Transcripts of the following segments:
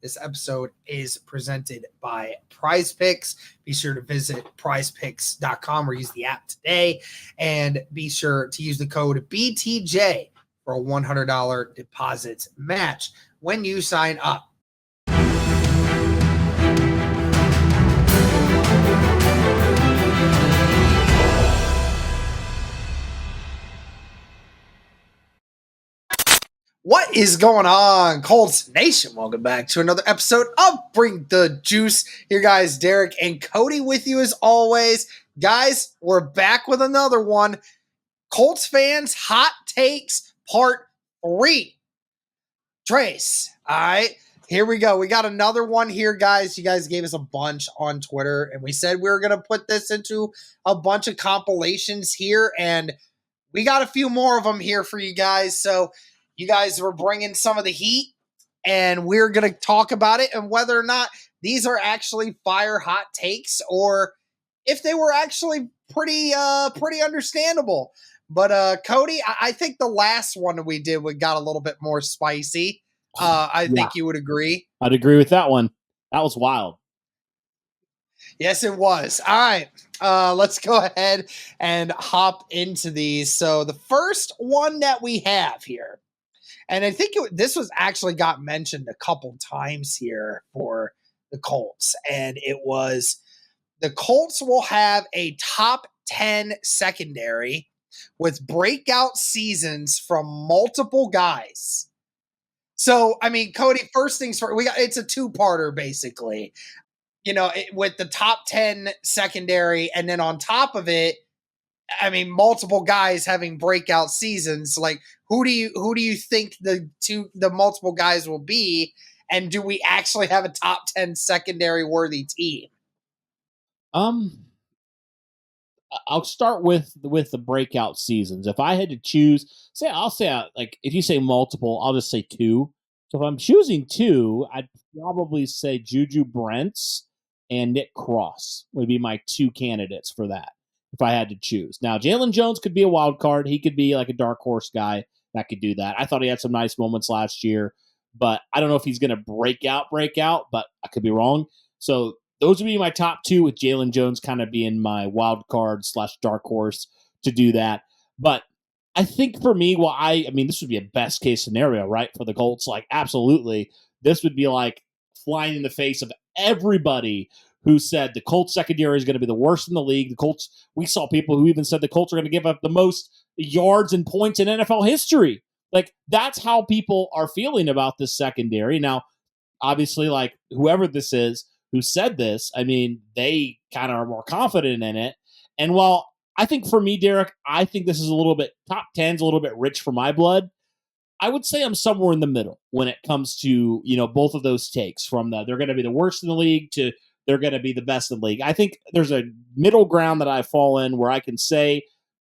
This episode is presented by Prize Picks. Be sure to visit prizepicks.com or use the app today. And be sure to use the code BTJ for a $100 deposit match when you sign up. What is going on, Colts Nation? Welcome back to another episode of Bring the Juice. Here, guys, Derek and Cody with you as always. Guys, we're back with another one. Colts fans, hot takes, part 3. Trace, all right, here we go. We got another one here, guys. You guys gave us a bunch on Twitter, and we said we were going to put this into a bunch of compilations here, and we got a few more of them here for you guys. So you guys were bringing some of the heat, and we're going to talk about it and whether or not these are actually fire hot takes or if they were actually pretty understandable. But Cody, I think the last one we did got a little bit more spicy. I think you would agree. I'd agree with that one. That was wild. Yes, it was. All right, let's go ahead and hop into these. So the first one that we have here, and I think this was actually got mentioned a couple times here for the Colts, and it was the Colts will have a top 10 secondary with breakout seasons from multiple guys. So, I mean, Cody, first things first, it's a two-parter basically. You know, with the top 10 secondary, and then on top of it, I mean, multiple guys having breakout seasons. Like, who do you think the multiple guys will be? And do we actually have a top 10 secondary worthy team? I'll start with the breakout seasons. If I had to choose, like if you say multiple, I'll just say 2. So if I'm choosing 2, I'd probably say Juju Brent and Nick Cross would be my 2 candidates for that if I had to choose. Now, Jaylen Jones could be a wild card. He could be like a dark horse guy that could do that. I thought he had some nice moments last year, but I don't know if he's going to break out, but I could be wrong. So those would be my top 2, with Jaylen Jones kind of being my wild card / dark horse to do that. But I think for me, I mean, this would be a best case scenario, right? For the Colts, like absolutely. This would be like flying in the face of everybody who said the Colts secondary is going to be the worst in the league. The Colts, we saw people who even said the Colts are going to give up the most yards and points in NFL history. Like, that's how people are feeling about this secondary. Now, obviously, like, whoever this is who said this, I mean, they kind of are more confident in it. And while I think for me, Derek, I think this is a little bit, top 10's a little bit rich for my blood, I would say I'm somewhere in the middle when it comes to, you know, both of those takes, from they're going to be the worst in the league to they're going to be the best in the league. I think there's a middle ground that I fall in where I can say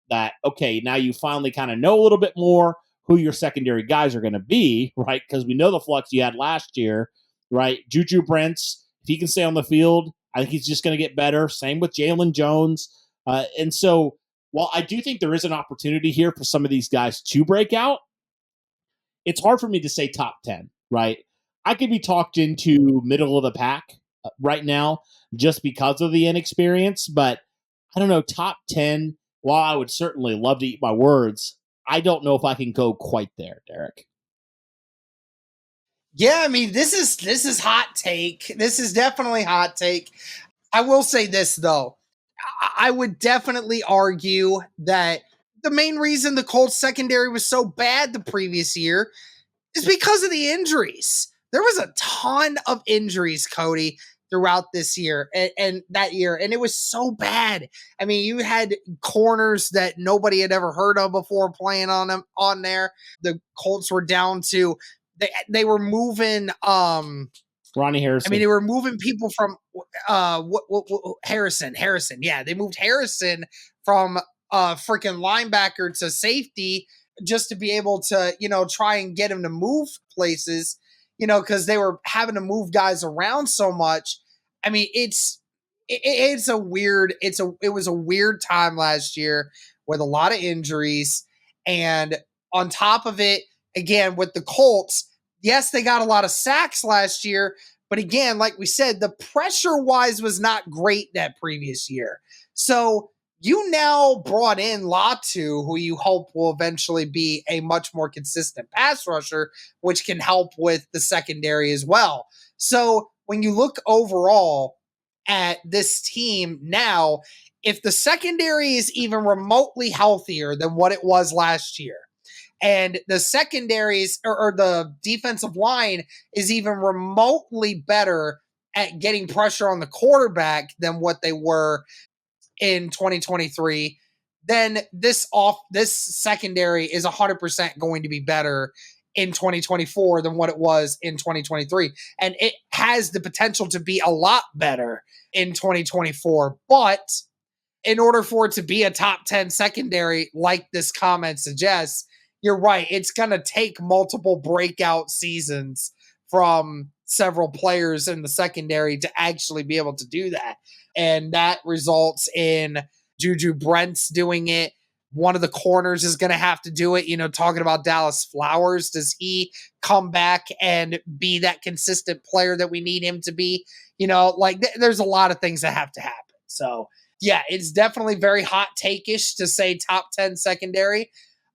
that, okay, now you finally kind of know a little bit more who your secondary guys are going to be, right? Because we know the flux you had last year, right? Juju Brent, if he can stay on the field, I think he's just going to get better. Same with Jaylen Jones. And so while I do think there is an opportunity here for some of these guys to break out, it's hard for me to say top 10, right? I could be talked into middle of the pack right now just because of the inexperience, but I don't know, top 10, while I would certainly love to eat my words, I don't know if I can go quite there, Derek. Yeah, I mean, this is hot take. This is definitely hot take. I will say this, though. I would definitely argue that the main reason the Colts secondary was so bad the previous year is because of the injuries. There was a ton of injuries, Cody, throughout this year and that year, and it was so bad. I mean, you had corners that nobody had ever heard of before playing on there. The Colts were down to they were moving Ronnie Harrison. I mean, they were moving people from Harrison. Yeah, they moved Harrison from freaking linebacker to safety just to be able to, you know, try and get him to move places, you know, because they were having to move guys around so much. I mean, it was a weird time last year with a lot of injuries, and on top of it, again with the Colts, yes, they got a lot of sacks last year, but again, like we said, the pressure-wise was not great that previous year. So you now brought in Latu, who you hope will eventually be a much more consistent pass rusher, which can help with the secondary as well. So when you look overall at this team now, if the secondary is even remotely healthier than what it was last year, and the secondaries or the defensive line is even remotely better at getting pressure on the quarterback than what they were in 2023, then this secondary is 100% going to be better in 2024 than what it was in 2023, and it has the potential to be a lot better in 2024. But in order for it to be a top 10 secondary, like this comment suggests, you're right. It's going to take multiple breakout seasons from several players in the secondary to actually be able to do that. And that results in Juju Brent's doing it. One of the corners is going to have to do it. You know, talking about Dallas Flowers, does he come back and be that consistent player that we need him to be? You know, like there's a lot of things that have to happen. So, yeah, it's definitely very hot take-ish to say top 10 secondary.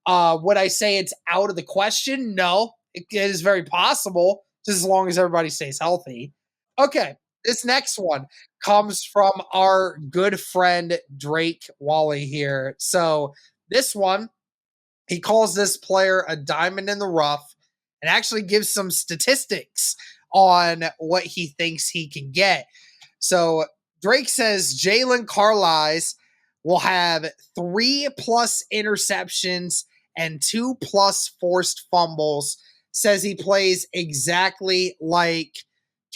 Would I say it's out of the question? No, it is very possible, just as long as everybody stays healthy. Okay, this next one comes from our good friend Drake Wally here. So this one, he calls this player a diamond in the rough and actually gives some statistics on what he thinks he can get. So Drake says Jaylen Carly will have 3+ interceptions and 2+ forced fumbles. Says he plays exactly like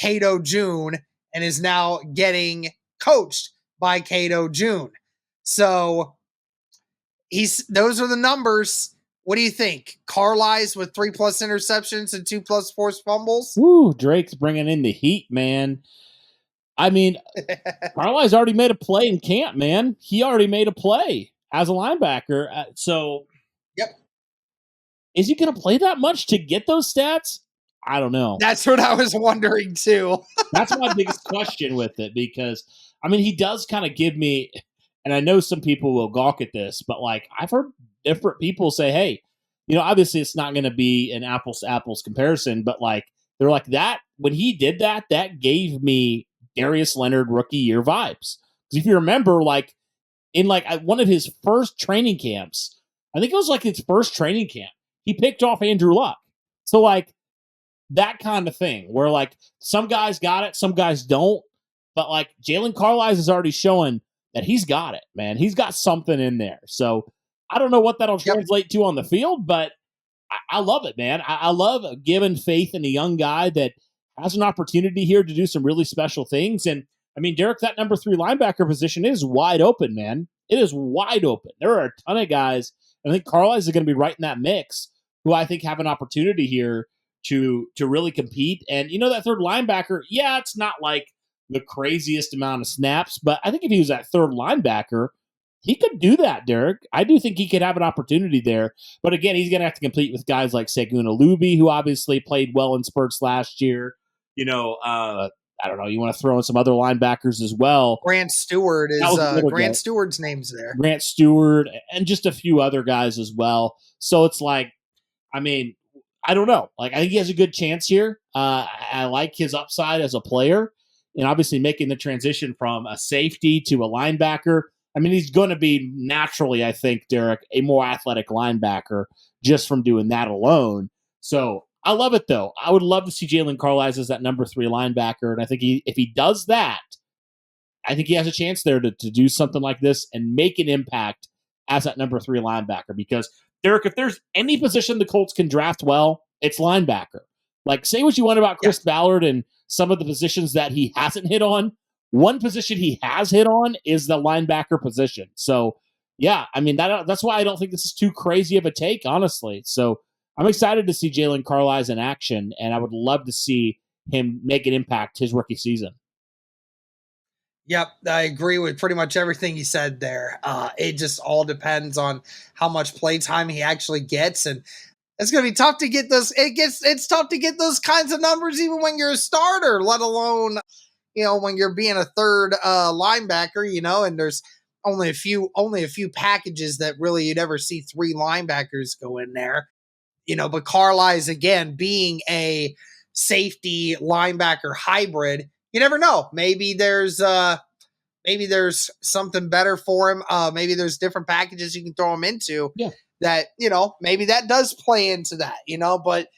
Cato June and is now getting coached by Cato June. So those are the numbers. What do you think? Carly's with 3+ interceptions and 2+ forced fumbles? Woo, Drake's bringing in the heat, man. I mean, Carly's already made a play in camp, man. He already made a play as a linebacker. So, yep. Is he going to play that much to get those stats? I don't know. That's what I was wondering too. That's my biggest question with it, because, I mean, he does kind of give me, and I know some people will gawk at this, but like I've heard different people say, hey, you know, obviously it's not going to be an apples to apples comparison, but like they're like that when he did that, that gave me Darius Leonard rookie year vibes. Because if you remember, like in like one of his first training camps, I think it was like his first training camp, he picked off Andrew Luck. So like that kind of thing where like some guys got it, some guys don't. But like Jaylen Carly is already showing that he's got it, man. He's got something in there. So I don't know what that'll translate to on the field, but I love it, man. I love giving faith in a young guy that has an opportunity here to do some really special things. And I mean, Derek, that number 3 linebacker position is wide open, man. It is wide open. There are a ton of guys. I think Carly's is going to be right in that mix who I think have an opportunity here to really compete. And you know, that third linebacker, yeah, it's not like the craziest amount of snaps, but I think if he was that third linebacker, he could do that, Derek. I do think he could have an opportunity there. But again, he's going to have to compete with guys like Segun Alubi, who obviously played well in spurts last year. You know, I don't know. You want to throw in some other linebackers as well. Grant Stewart is Grant Stewart's name's there. Grant Stewart and just a few other guys as well. So it's like, I mean, I don't know. Like, I think he has a good chance here. I like his upside as a player, and obviously making the transition from a safety to a linebacker. I mean, he's going to be naturally, I think, Derek, a more athletic linebacker just from doing that alone. So I love it, though. I would love to see Jaylen Carly as that number 3 linebacker, and I think if he does that, I think he has a chance there to do something like this and make an impact as that number 3 linebacker. Because, Derek, if there's any position the Colts can draft well, it's linebacker. Like, say what you want about Chris Ballard and some of the positions that he hasn't hit on. One position he has hit on is the linebacker position. So, yeah, I mean, that's why I don't think this is too crazy of a take, honestly. So I'm excited to see Jaylen Carly in action, and I would love to see him make an impact his rookie season. Yep, I agree with pretty much everything you said there. It just all depends on how much play time he actually gets. And It's going to be tough to get those. It's tough to get those kinds of numbers even when you're a starter, let alone, when you're being a third linebacker, and there's only a few packages that really you'd ever see three linebackers go in there. But Carly's, again, being a safety linebacker hybrid, you never know. Maybe there's something better for him. Maybe there's different packages you can throw him into that, maybe that does play into that, but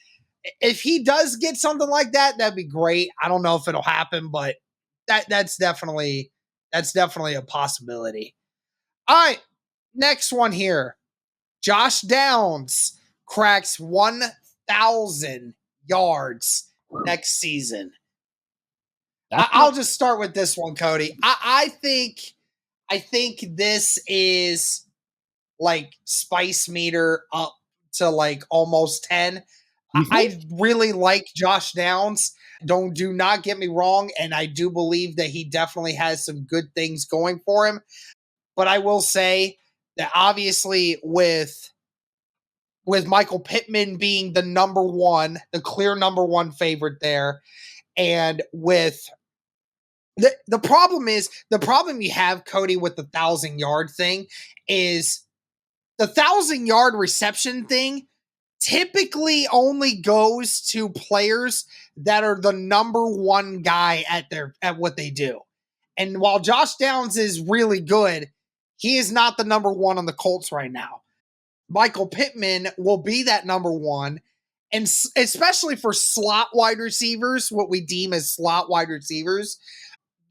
if he does get something like that, that'd be great. I don't know if it'll happen, but that's definitely a possibility. All right, next one here. Josh Downs cracks 1,000 yards next season. I'll just start with this one, Cody. I think this is like spice meter up to like almost 10. I really like Josh Downs. Do not get me wrong, and I do believe that he definitely has some good things going for him. But I will say that obviously with Michael Pittman being the clear number one favorite there, and with the problem you have, Cody, with the 1,000-yard thing is the 1,000-yard reception thing typically only goes to players that are the number one guy at what they do. And while Josh Downs is really good, he is not the number one on the Colts right now. Michael Pittman will be that number one. And especially for slot wide receivers, what we deem as slot wide receivers,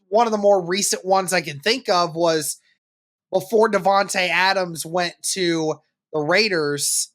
one of the more recent ones I can think of was before Devontae Adams went to the Raiders.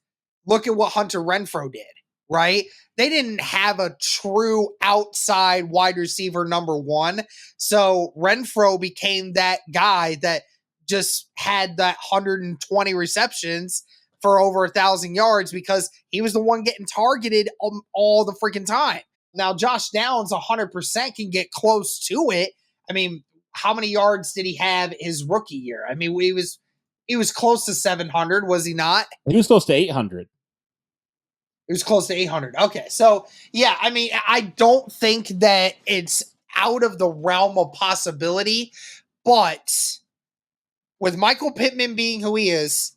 Look at what Hunter Renfrow did, right? They didn't have a true outside wide receiver number one. So Renfrow became that guy that just had that 120 receptions for over 1,000 yards because he was the one getting targeted all the freaking time. Now, Josh Downs 100% can get close to it. I mean, how many yards did he have his rookie year? I mean, he was close to 700, was he not? He was close to 800. It was close to 800. Okay, so yeah, I mean, I don't think that it's out of the realm of possibility, but with Michael Pittman being who he is,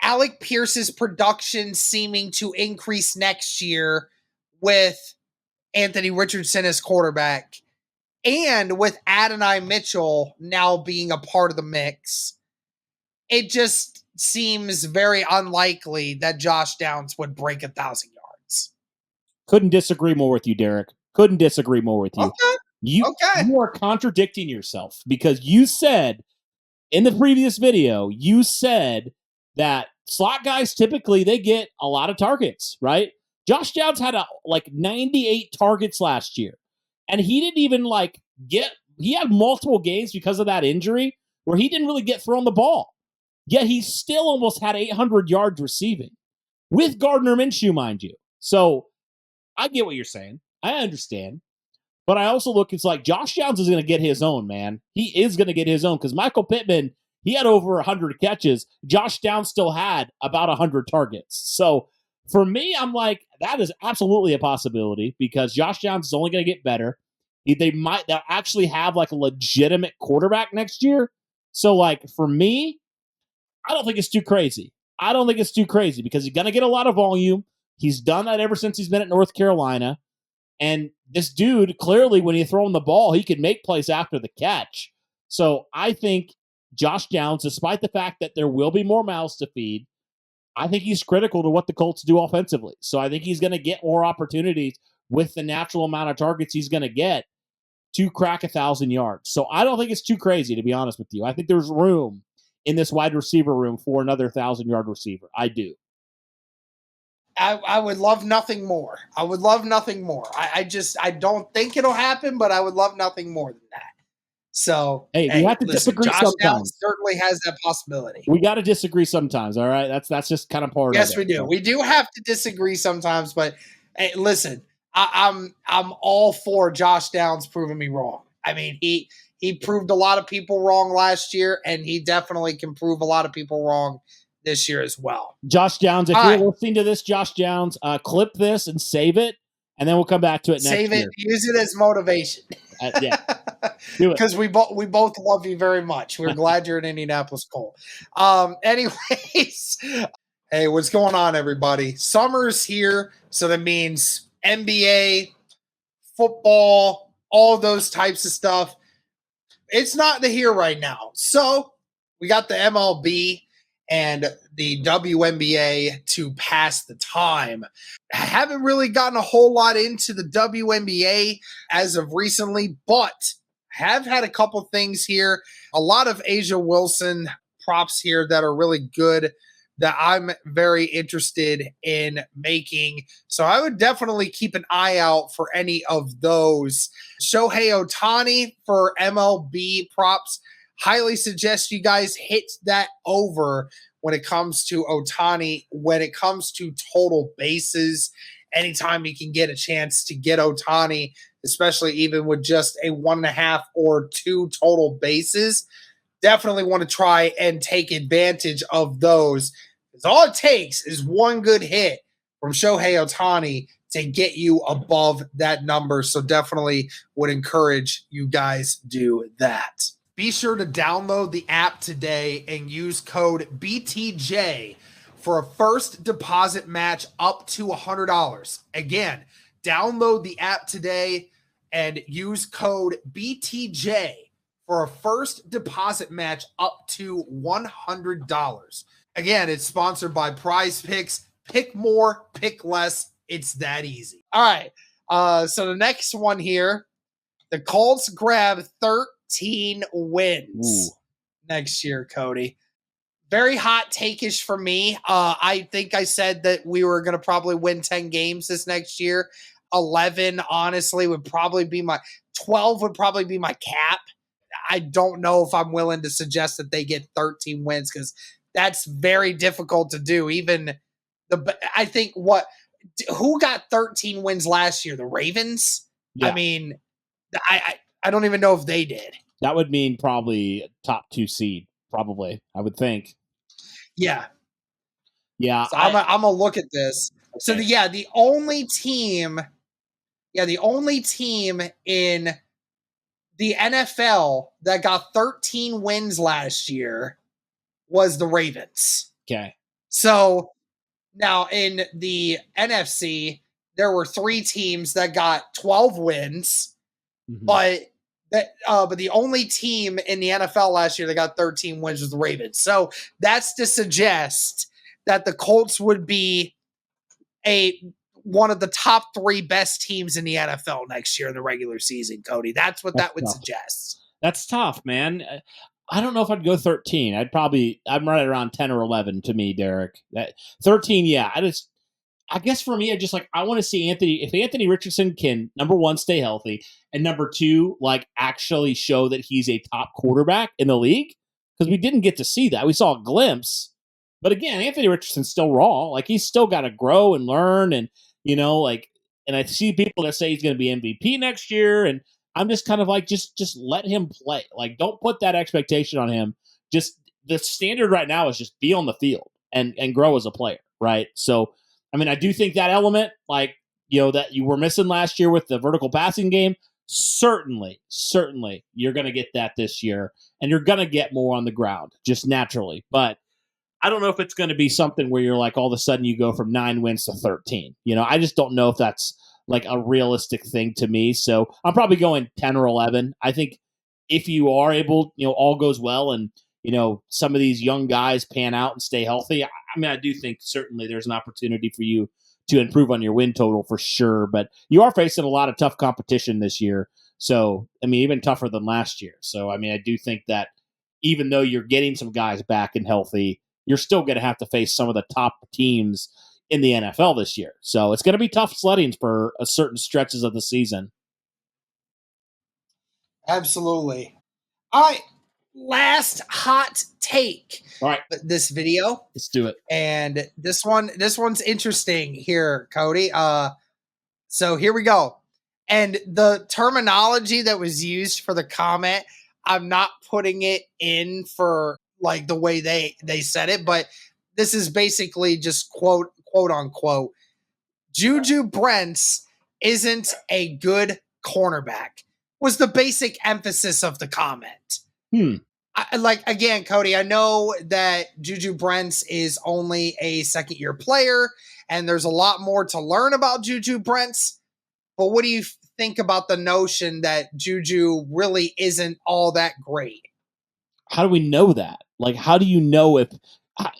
Alec Pierce's production seeming to increase next year with Anthony Richardson as quarterback, and with Adonai Mitchell now being a part of the mix, it just seems very unlikely that Josh Downs would break 1,000 yards. Couldn't disagree more with you, Derek. Couldn't disagree more with you. Okay. You are contradicting yourself because you said in the previous video, you said that slot guys typically they get a lot of targets, right? Josh Downs had 98 targets last year, and he didn't even he had multiple games because of that injury where he didn't really get thrown the ball. Yet he still almost had 800 yards receiving with Gardner Minshew, mind you. So I get what you're saying. I understand. But I also look, it's like Josh Downs is going to get his own, man. He is going to get his own because Michael Pittman, he had over 100 catches. Josh Downs still had about 100 targets. So for me, I'm like, that is absolutely a possibility because Josh Downs is only going to get better. They'll actually have a legitimate quarterback next year. So for me, I don't think it's too crazy. I don't think it's too crazy because he's going to get a lot of volume. He's done that ever since he's been at North Carolina. And this dude, clearly, when you throw him the ball, he can make plays after the catch. So I think Josh Downs, despite the fact that there will be more mouths to feed, I think he's critical to what the Colts do offensively. So I think he's going to get more opportunities with the natural amount of targets he's going to get to crack 1,000 yards. So I don't think it's too crazy, to be honest with you. I think there's room in this wide receiver room for another 1,000-yard receiver. I do. I would love nothing more. I would love nothing more. I don't think it'll happen, but I would love nothing more than that. So, we have to disagree Josh sometimes. Downs certainly has that possibility. We got to disagree sometimes, all right? That's just kind of part of it. Yes, we do. So. We do have to disagree sometimes, but hey, listen, I'm all for Josh Downs proving me wrong. I mean, he proved a lot of people wrong last year, and he definitely can prove a lot of people wrong this year as well. Josh Downs, if All you're right. listening to this, Josh Downs, clip this and save it, and then we'll come back to it Save next year. it, use it as motivation. Yeah, do it. Because we both love you very much. We're glad you're an Indianapolis Colt. Anyways, hey, what's going on, everybody? Summer's here, so that means NBA, football, all those types of stuff. It's not the here right now. So we got the MLB and the WNBA to pass the time. I haven't really gotten a whole lot into the WNBA as of recently, but have had a couple things here. A lot of Asia Wilson props here that are really good that I'm very interested in making. So I would definitely keep an eye out for any of those. Shohei Ohtani for MLB props. Highly suggest you guys hit that over when it comes to Ohtani, when it comes to total bases. Anytime you can get a chance to get Ohtani, especially even with just a 1.5 or 2 total bases, definitely want to try and take advantage of those. Because all it takes is one good hit from Shohei Ohtani to get you above that number. So definitely would encourage you guys do that. Be sure to download the app today and use code BTJ for a first deposit match up to $100. Again, download the app today and use code BTJ for a first deposit match up to $100. Again, it's sponsored by Prize Picks. Pick more, pick less. It's that easy. All right. So the next one here, the Colts grab 13 wins next year, Cody. Very hot take-ish for me. I think I said that we were going to probably win 10 games this next year. 11, honestly, would probably be 12 would probably be my cap. I don't know if I'm willing to suggest that they get 13 wins because that's very difficult to do. I think who got 13 wins last year? The Ravens? Yeah. I mean, I don't even know if they did. That would mean probably top 2 seed, probably, I would think. Yeah. Yeah. So I'm going to look at this. Okay. So the only team in the NFL that got 13 wins last year was the Ravens. Okay. So now in the NFC, there were 3 teams that got 12 wins, but the only team in the NFL last year that got 13 wins was the Ravens. So that's to suggest that the Colts would be one of the top 3 best teams in the NFL next year in the regular season, Cody. That's what that would suggest. That's tough, man. I don't know if I'd go 13. I'm right around 10 or 11 to me, Derek. 13, yeah. I guess for me, I want to see if Anthony Richardson can, number 1, stay healthy, and number 2, actually show that he's a top quarterback in the league, because we didn't get to see that. We saw a glimpse, but again, Anthony Richardson's still raw. He's still got to grow and learn, and and I see people that say he's going to be MVP next year, and I'm just kind of just let him play. Don't put that expectation on him. Just the standard right now is just be on the field and grow as a player, right? So, I mean, I do think that element, that you were missing last year with the vertical passing game, certainly, you're going to get that this year, and you're going to get more on the ground, just naturally. But I don't know if it's going to be something where you're all of a sudden you go from 9 wins to 13. I just don't know if that's a realistic thing to me. So I'm probably going 10 or 11. I think if you are able, all goes well, and some of these young guys pan out and stay healthy, I do think certainly there's an opportunity for you to improve on your win total for sure. But you are facing a lot of tough competition this year. So, even tougher than last year. So, I do think that even though you're getting some guys back and healthy, you're still going to have to face some of the top teams in the NFL this year. So it's going to be tough sledding for certain stretches of the season. Absolutely. All right. Last hot take. All right. This video. Let's do it. And this one's interesting here, Cody. So here we go. And the terminology that was used for the comment, I'm not putting it in for the way they said it, but this is basically just quote unquote, Juju Brent isn't a good cornerback, was the basic emphasis of the comment. Again, Cody, I know that Juju Brent is only a second-year player, and there's a lot more to learn about Juju Brent. But what do you think about the notion that Juju really isn't all that great? How do we know that? Like, how do you know if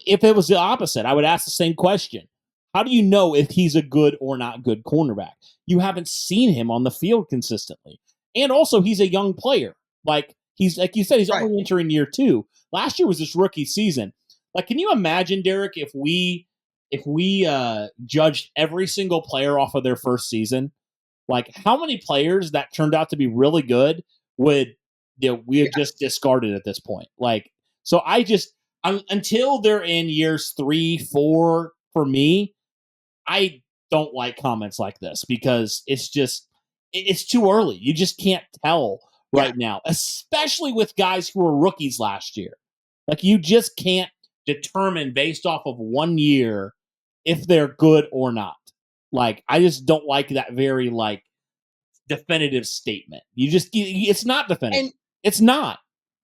it was the opposite? I would ask the same question. How do you know if he's a good or not good cornerback? You haven't seen him on the field consistently. And also, he's a young player. Like, he's like you said, he's Right. only entering year 2. Last year was his rookie season. Like, can you imagine, Derek, if we judged every single player off of their first season? Like, how many players that turned out to be really good would we have just discarded at this point? Like, so until they're in years 3, 4, for me, I don't like comments like this because it's too early. You just can't tell right now, especially with guys who were rookies last year. Like, you just can't determine based off of 1 year if they're good or not. Like, I just don't like that very like definitive statement. It's not definitive. It's not.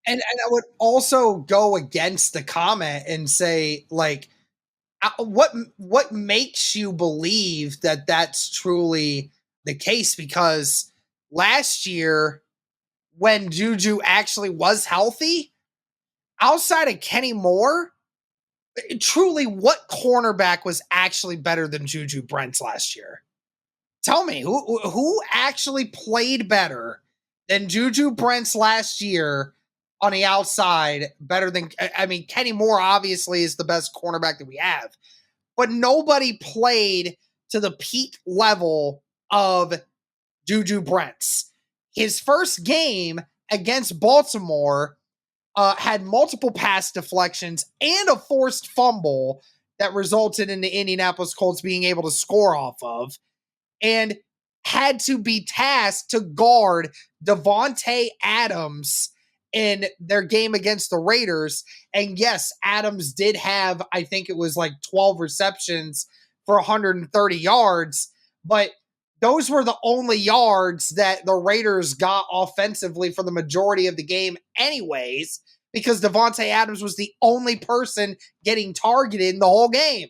And I would also go against the comment and say, like, what makes you believe that that's truly the case? Because last year, when Juju actually was healthy, outside of Kenny Moore, truly, what cornerback was actually better than Juju Brent last year? Tell me, who actually played better than Juju Brent last year on the outside? Better than, I mean, Kenny Moore obviously is the best cornerback that we have, but nobody played to the peak level of Juju Brent. His first game against Baltimore had multiple pass deflections and a forced fumble that resulted in the Indianapolis Colts being able to score off of, and had to be tasked to guard Davante Adams in their game against the Raiders. And yes, Adams did have, I think it was like 12 receptions for 130 yards, but those were the only yards that the Raiders got offensively for the majority of the game anyways, because Davante Adams was the only person getting targeted in the whole game.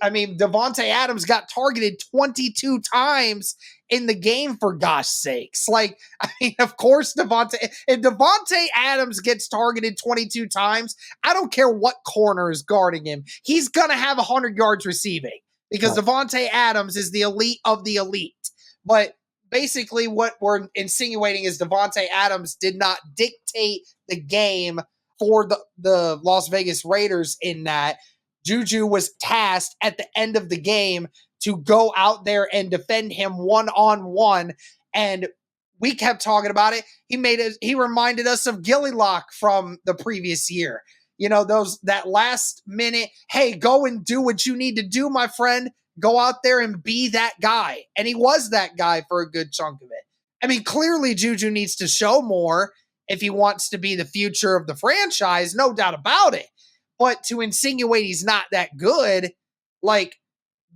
I mean, Davante Adams got targeted 22 times in the game, for gosh sakes. Like, I mean, of course, if Davante Adams gets targeted 22 times, I don't care what corner is guarding him. He's going to have 100 yards receiving because Davante Adams is the elite of the elite. But basically what we're insinuating is Davante Adams did not dictate the game for the Las Vegas Raiders in that. Juju was tasked at the end of the game to go out there and defend him one-on-one. And we kept talking about it. He reminded us of Gilly Lock from the previous year. You know, that last minute, hey, go and do what you need to do, my friend. Go out there and be that guy. And he was that guy for a good chunk of it. I mean, clearly Juju needs to show more if he wants to be the future of the franchise, no doubt about it. But to insinuate he's not that good, like,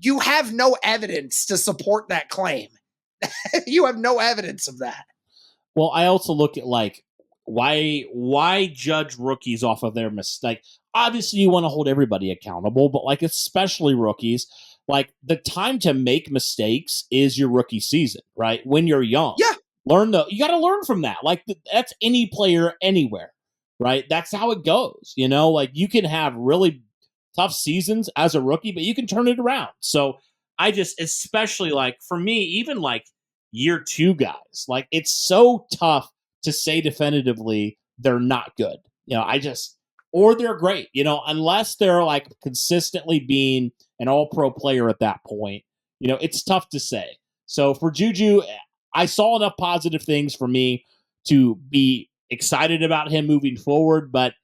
you have no evidence to support that claim. You have no evidence of that. Well, I also look at, like, why judge rookies off of their mistake? Obviously, you want to hold everybody accountable, but, like, especially rookies, like, the time to make mistakes is your rookie season, right? When you're young. Yeah. You got to learn from that. Like, that's any player anywhere. Right? That's how it goes. You know, like, you can have really tough seasons as a rookie, but you can turn it around. So I just, especially like for me, even like year 2 guys, like, it's so tough to say definitively they're not good. You know, or they're great, you know, unless they're like consistently being an all-pro player at that point, you know, it's tough to say. So for Juju, I saw enough positive things for me to be excited about him moving forward, but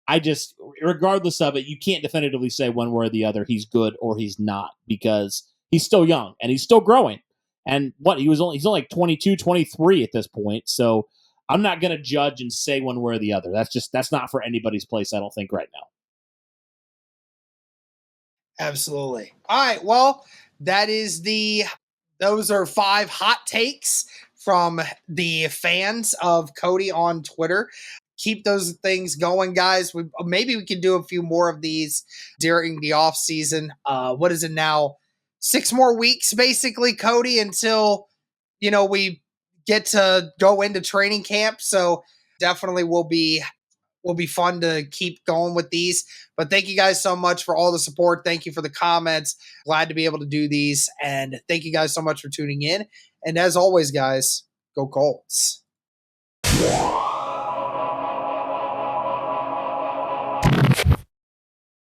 I just, regardless of it, you can't definitively say one way or the other he's good or he's not, because he's still young and he's still growing. And he's only like 22, 23 at this point. So I'm not going to judge and say one way or the other. That's not for anybody's place, I don't think, right now. Absolutely. All right. Well, those are 5 hot takes from the fans of Cody on Twitter. Keep those things going, guys. Maybe we can do a few more of these during the off season. What is it now? 6 more weeks, basically, Cody, until we get to go into training camp. So definitely will be fun to keep going with these. But thank you guys so much for all the support. Thank you for the comments. Glad to be able to do these. And thank you guys so much for tuning in. And as always, guys, go Colts.